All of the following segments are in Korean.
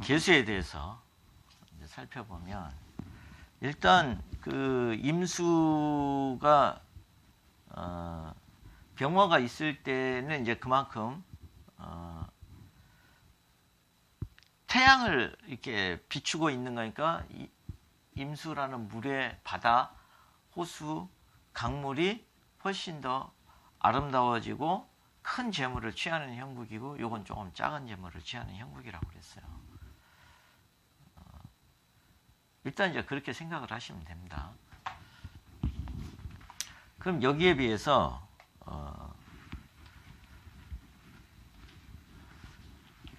개수에 대해서 이제 살펴보면 일단 그 임수가 병화가 있을 때는 이제 그만큼 태양을 이렇게 비추고 있는 거니까 임수라는 물의 바다, 호수, 강물이 훨씬 더 아름다워지고 큰 재물을 취하는 형국이고 요건 조금 작은 재물을 취하는 형국이라고 그랬어요. 일단 이제 그렇게 생각을 하시면 됩니다. 그럼 여기에 비해서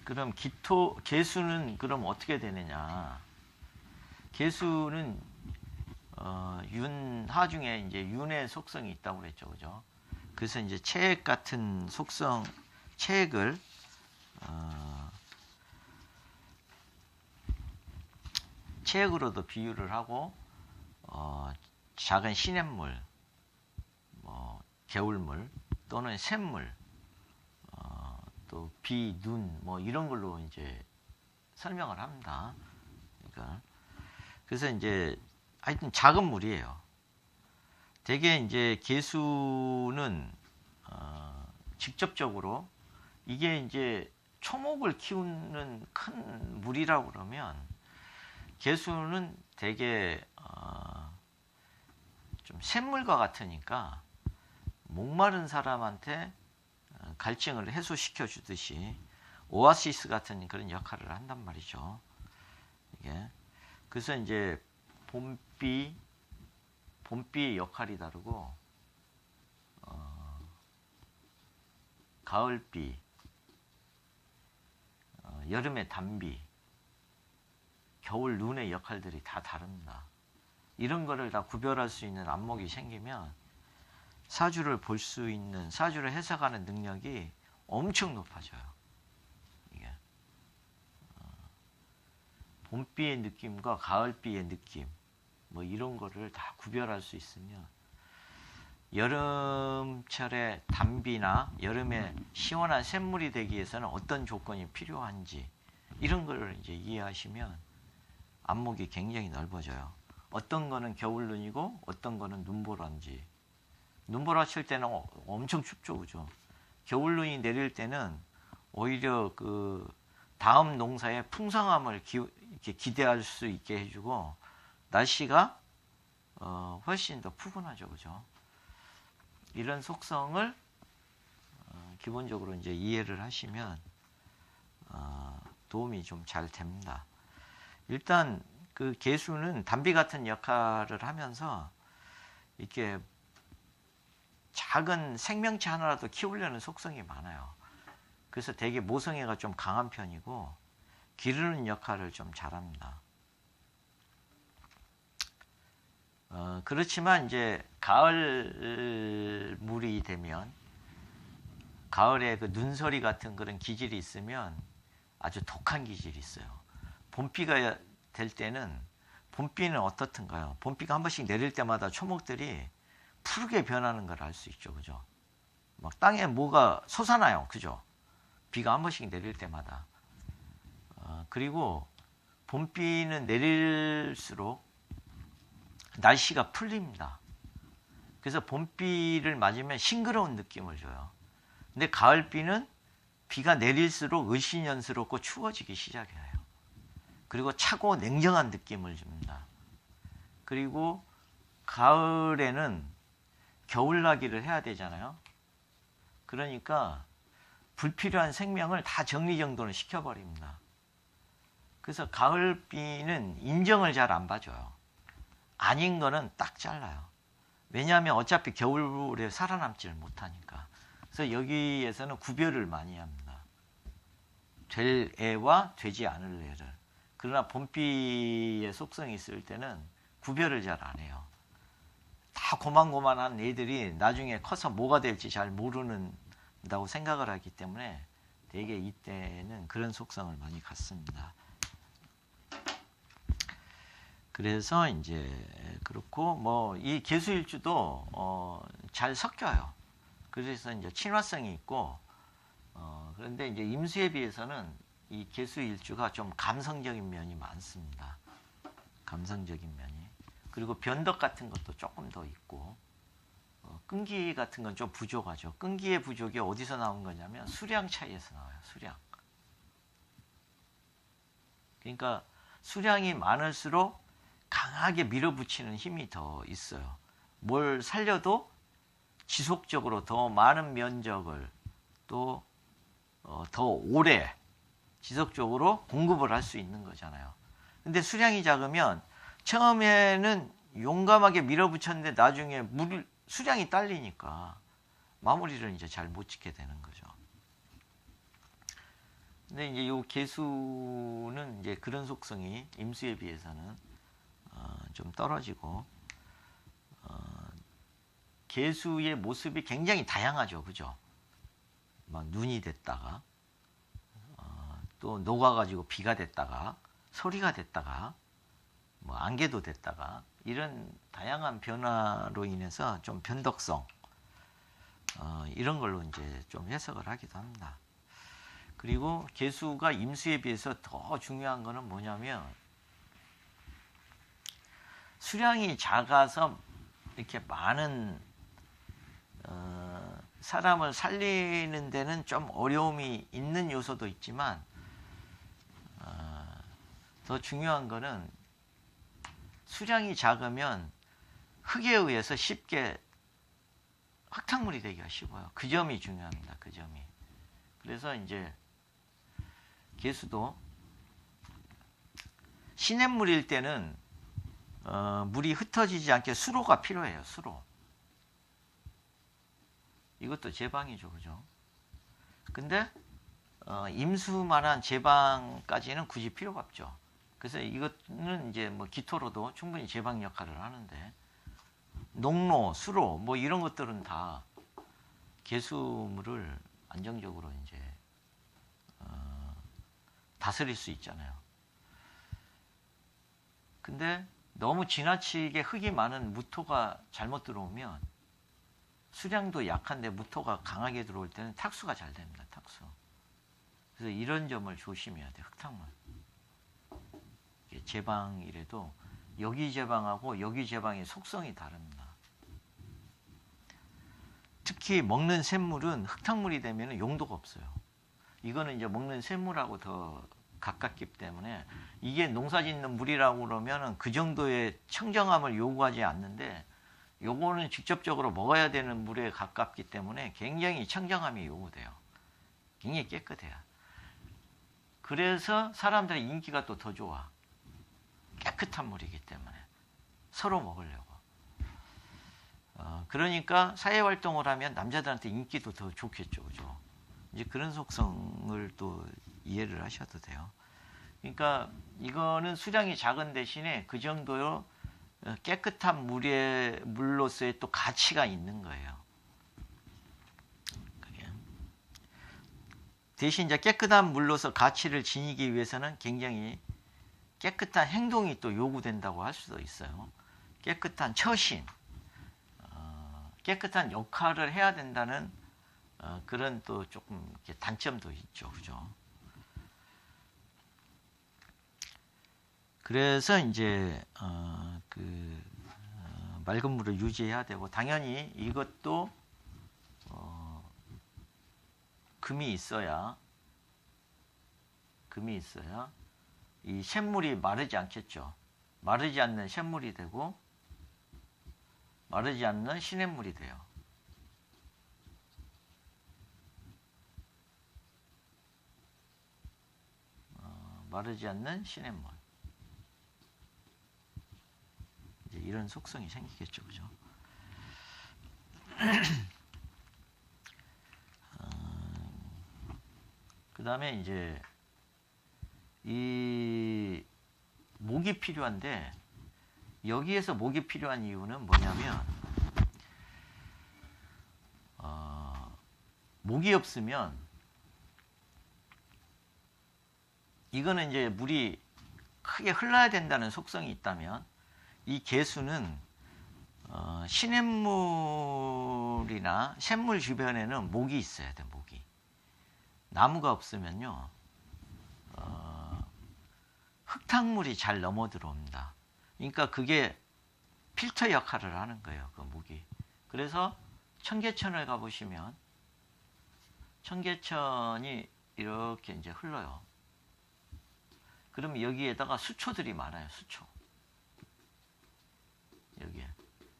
그럼 개수는 그럼 어떻게 되느냐? 개수는 윤하 중에 이제 윤의 속성이 있다고 그랬죠, 그죠? 그래서 이제 체액 같은 속성, 체액을 체액으로도 비유를 하고 작은 시냇물, 뭐 개울물 또는 샘물, 또 비, 눈, 뭐 이런 걸로 이제 설명을 합니다. 그러니까 그래서 이제 하여튼 작은 물이에요. 대개 이제 개수는 직접적으로 이게 이제 초목을 키우는 큰 물이라고 그러면 개수는 대개 좀 샘물과 같으니까 목마른 사람한테 갈증을 해소시켜 주듯이 오아시스 같은 그런 역할을 한단 말이죠. 이게 그래서 이제 봄비의 역할이 다르고 가을비, 여름의 단비, 겨울 눈의 역할들이 다 다릅니다. 이런 거를 다 구별할 수 있는 안목이 생기면 사주를 볼 수 있는, 사주를 해석하는 능력이 엄청 높아져요. 이게 봄비의 느낌과 가을비의 느낌, 뭐 이런 거를 다 구별할 수 있으면 여름철에 단비나 여름에 시원한 샘물이 되기 위해서는 어떤 조건이 필요한지 이런 거를 이제 이해하시면 안목이 굉장히 넓어져요. 어떤 거는 겨울 눈이고 어떤 거는 눈보라인지. 눈보라 칠 때는 엄청 춥죠, 그죠? 겨울 눈이 내릴 때는 오히려 그 다음 농사의 풍성함을 이렇게 기대할 수 있게 해주고 날씨가 훨씬 더 푸근하죠, 그죠? 이런 속성을 기본적으로 이제 이해를 하시면 도움이 좀 잘 됩니다. 일단 그 개수는 단비 같은 역할을 하면서 이렇게 작은 생명체 하나라도 키우려는 속성이 많아요. 그래서 되게 모성애가 좀 강한 편이고 기르는 역할을 좀 잘합니다. 그렇지만 이제 가을 물이 되면 가을에 그 눈서리 같은 그런 기질이 있으면 아주 독한 기질이 있어요. 봄비가 될 때는 봄비는 어떻든가요? 봄비가 한 번씩 내릴 때마다 초목들이 푸르게 변하는 걸 알 수 있죠, 그죠? 막 땅에 뭐가 솟아나요, 그죠? 비가 한 번씩 내릴 때마다. 그리고 봄비는 내릴수록 날씨가 풀립니다. 그래서 봄비를 맞으면 싱그러운 느낌을 줘요. 근데 가을비는 비가 내릴수록 을씨년스럽고 추워지기 시작해요. 그리고 차고 냉정한 느낌을 줍니다. 그리고 가을에는 겨울나기를 해야 되잖아요. 그러니까 불필요한 생명을 다 정리정돈을 시켜버립니다. 그래서 가을비는 인정을 잘 안 봐줘요. 아닌 거는 딱 잘라요. 왜냐하면 어차피 겨울에 살아남지를 못하니까. 그래서 여기에서는 구별을 많이 합니다. 될 애와 되지 않을 애를. 그러나 봄비의 속성이 있을 때는 구별을 잘 안 해요. 다 고만고만한 애들이 나중에 커서 뭐가 될지 잘 모른다고 생각을 하기 때문에 되게 이때는 그런 속성을 많이 갖습니다. 그래서 이제 그렇고 뭐 이 개수일주도 잘 섞여요. 그래서 이제 친화성이 있고 그런데 이제 임수에 비해서는 이 계수일주가 좀 감성적인 면이 많습니다. 감성적인 면이. 그리고 변덕 같은 것도 조금 더 있고, 끈기 같은 건 좀 부족하죠. 끈기의 부족이 어디서 나온 거냐면 수량 차이에서 나와요. 수량. 그러니까 수량이 많을수록 강하게 밀어붙이는 힘이 더 있어요. 뭘 살려도 지속적으로 더 많은 면적을 또 더 오래 지속적으로 공급을 할 수 있는 거잖아요. 근데 수량이 작으면 처음에는 용감하게 밀어붙였는데 나중에 수량이 딸리니까 마무리를 이제 잘 못 짓게 되는 거죠. 근데 이제 요 계수는 이제 그런 속성이 임수에 비해서는 좀 떨어지고, 계수의 모습이 굉장히 다양하죠, 그죠? 막 눈이 됐다가, 또 녹아가지고 비가 됐다가, 소리가 됐다가, 뭐 안개도 됐다가, 이런 다양한 변화로 인해서 좀 변덕성, 이런 걸로 이제 좀 해석을 하기도 합니다. 그리고 계수가 임수에 비해서 더 중요한 거는 뭐냐면, 수량이 작아서 이렇게 많은 사람을 살리는 데는 좀 어려움이 있는 요소도 있지만, 더 중요한 거는 수량이 작으면 흙에 의해서 쉽게 흙탕물이 되기가 쉽어요. 그 점이 중요합니다. 그 점이. 그래서 이제 계수도 시냇물일 때는 물이 흩어지지 않게 수로가 필요해요. 수로. 이것도 제방이죠, 그죠? 근데 임수만한 제방까지는 굳이 필요가 없죠. 그래서 이거는 이제 뭐 기토로도 충분히 제방 역할을 하는데, 농로, 수로 뭐 이런 것들은 다 계수물을 안정적으로 이제 다스릴 수 있잖아요. 근데 너무 지나치게 흙이 많은 무토가 잘못 들어오면, 수량도 약한데 무토가 강하게 들어올 때는 탁수가 잘 됩니다. 탁수. 그래서 이런 점을 조심해야 돼요. 흙탕물. 제방이라도 여기 제방하고 여기 제방의 속성이 다릅니다. 특히 먹는 샘물은 흙탕물이 되면 용도가 없어요. 이거는 이제 먹는 샘물하고 더 가깝기 때문에, 이게 농사 짓는 물이라고 그러면 그 정도의 청정함을 요구하지 않는데, 요거는 직접적으로 먹어야 되는 물에 가깝기 때문에 굉장히 청정함이 요구돼요. 굉장히 깨끗해요. 그래서 사람들의 인기가 또 더 좋아. 깨끗한 물이기 때문에 서로 먹으려고. 그러니까 사회활동을 하면 남자들한테 인기도 더 좋겠죠, 그죠? 이제 그런 속성을 또 이해를 하셔도 돼요. 그러니까 이거는 수량이 작은 대신에 그 정도로 깨끗한 물로서의 또 가치가 있는 거예요. 대신 이제 깨끗한 물로서 가치를 지니기 위해서는 굉장히 깨끗한 행동이 또 요구된다고 할 수도 있어요. 깨끗한 처신, 깨끗한 역할을 해야 된다는 그런 또 조금 이렇게 단점도 있죠, 그죠? 그래서 이제 맑은 물을 유지해야 되고, 당연히 이것도 금이 있어야 이 샘물이 마르지 않겠죠. 마르지 않는 샘물이 되고 마르지 않는 시냇물이 돼요. 마르지 않는 시냇물. 이제 이런 속성이 생기겠죠, 그죠? 그 다음에 이제 이 목이 필요한데, 여기에서 목이 필요한 이유는 뭐냐면, 목이 없으면, 이거는 이제 물이 크게 흘러야 된다는 속성이 있다면, 이 계수는 시냇물이나 샘물 주변에는 목이 있어야 돼, 목이. 나무가 없으면요, 흙탕물이 잘 넘어 들어옵니다. 그러니까 그게 필터 역할을 하는 거예요. 그 목이. 그래서 청계천을 가보시면 청계천이 이렇게 이제 흘러요. 그러면 여기에다가 수초들이 많아요. 수초. 여기에.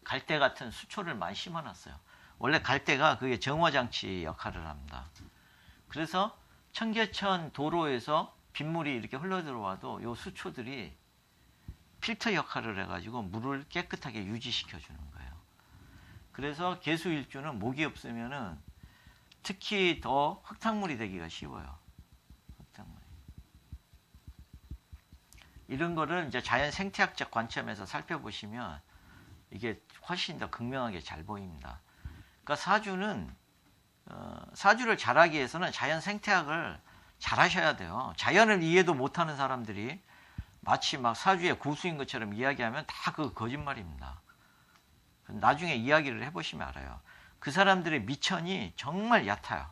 갈대 같은 수초를 많이 심어놨어요. 원래 갈대가 그게 정화장치 역할을 합니다. 그래서 청계천 도로에서 빗물이 이렇게 흘러 들어와도 요 수초들이 필터 역할을 해가지고 물을 깨끗하게 유지시켜 주는 거예요. 그래서 개수일주는 목이 없으면은 특히 더 흙탕물이 되기가 쉬워요. 흙탕물이. 이런 거를 이제 자연 생태학적 관점에서 살펴보시면 이게 훨씬 더 극명하게 잘 보입니다. 그러니까 사주를 잘하기 위해서는 자연 생태학을 잘 하셔야 돼요. 자연을 이해도 못하는 사람들이 마치 막 사주의 고수인 것처럼 이야기하면 다 그 거짓말입니다. 나중에 이야기를 해보시면 알아요. 그 사람들의 미천이 정말 얕아요.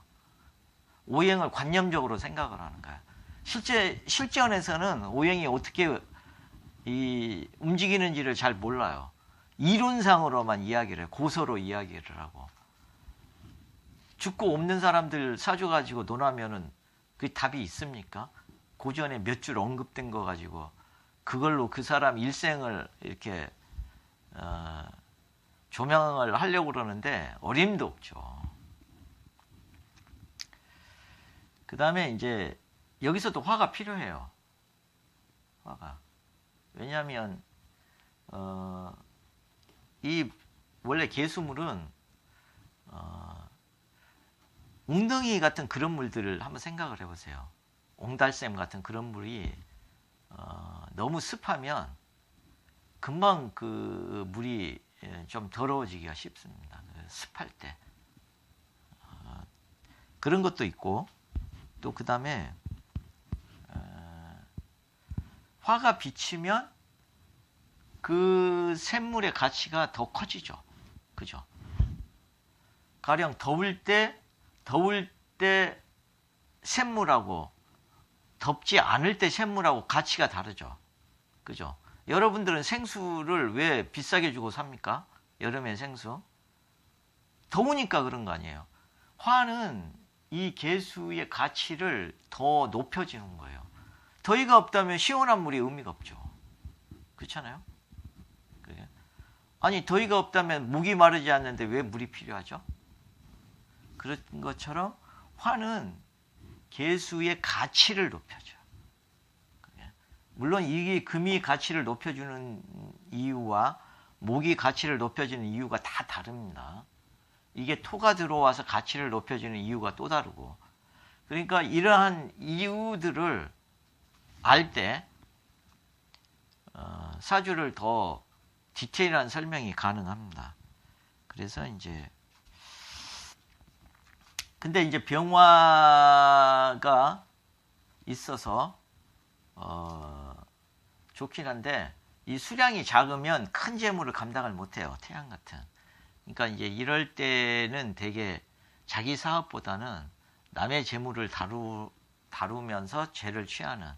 오행을 관념적으로 생각을 하는 거야. 실전에서는 오행이 어떻게 움직이는지를 잘 몰라요. 이론상으로만 이야기를 해요. 고서로 이야기를 하고. 죽고 없는 사람들 사주 가지고 논하면은 그 답이 있습니까? 고전에 몇 줄 언급된 거 가지고 그걸로 그 사람 일생을 이렇게 조명을 하려고 그러는데 어림도 없죠. 그 다음에 이제 여기서도 화가 필요해요. 화가. 왜냐하면 이 원래 개수물은 웅덩이 같은 그런 물들을 한번 생각을 해보세요. 옹달샘 같은 그런 물이 너무 습하면 금방 그 물이 좀 더러워지기가 쉽습니다. 습할 때. 그런 것도 있고 또 그 다음에 화가 비치면 그 샘물의 가치가 더 커지죠. 그죠? 가령 더울 때 샘물하고 덥지 않을 때 샘물하고 가치가 다르죠. 그죠? 여러분들은 생수를 왜 비싸게 주고 삽니까? 여름에 생수. 더우니까 그런 거 아니에요. 화는 이 개수의 가치를 더 높여주는 거예요. 더위가 없다면 시원한 물이 의미가 없죠. 그렇잖아요? 아니 더위가 없다면 목이 마르지 않는데 왜 물이 필요하죠? 그런 것처럼 화는 개수의 가치를 높여줘요. 물론 이게 금이 가치를 높여주는 이유와 목이 가치를 높여주는 이유가 다 다릅니다. 이게 토가 들어와서 가치를 높여주는 이유가 또 다르고. 그러니까 이러한 이유들을 알 때 사주를 더 디테일한 설명이 가능합니다. 그래서 이제 근데 이제 병화가 있어서 좋긴 한데 이 수량이 작으면 큰 재물을 감당을 못해요. 태양 같은. 그러니까 이제 이럴 때는 되게 자기 사업보다는 남의 재물을 다루면서 죄를 취하는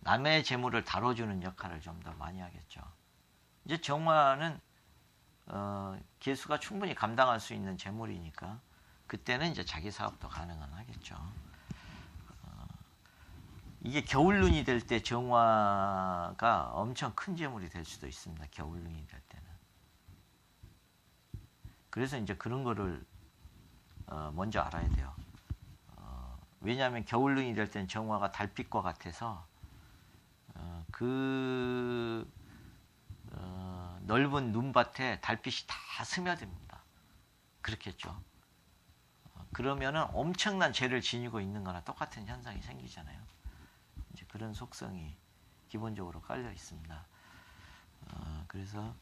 남의 재물을 다뤄주는 역할을 좀 더 많이 하겠죠. 이제 정화는 개수가 충분히 감당할 수 있는 재물이니까 그때는 이제 자기 사업도 가능은 하겠죠. 이게 겨울눈이 될 때 정화가 엄청 큰 재물이 될 수도 있습니다. 겨울눈이 될 때는. 그래서 이제 그런 거를 먼저 알아야 돼요. 왜냐하면 겨울눈이 될 때는 정화가 달빛과 같아서 넓은 눈밭에 달빛이 다 스며듭니다. 그렇겠죠. 그러면은 엄청난 죄를 지니고 있는 거나 똑같은 현상이 생기잖아요. 이제 그런 속성이 기본적으로 깔려 있습니다. 그래서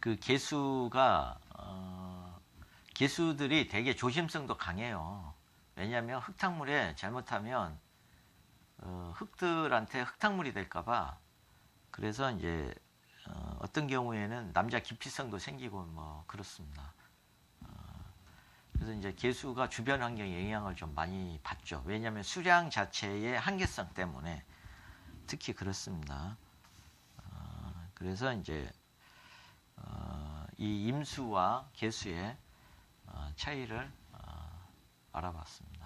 그 개수가 개수들이 되게 조심성도 강해요. 왜냐하면 흙탕물에 잘못하면 흙들한테 흙탕물이 될까봐. 그래서 이제 어떤 경우에는 남자 기피성도 생기고 뭐 그렇습니다. 그래서 이제 개수가 주변 환경에 영향을 좀 많이 받죠. 왜냐하면 수량 자체의 한계성 때문에 특히 그렇습니다. 그래서 이제 이 임수와 개수의 차이를 알아봤습니다.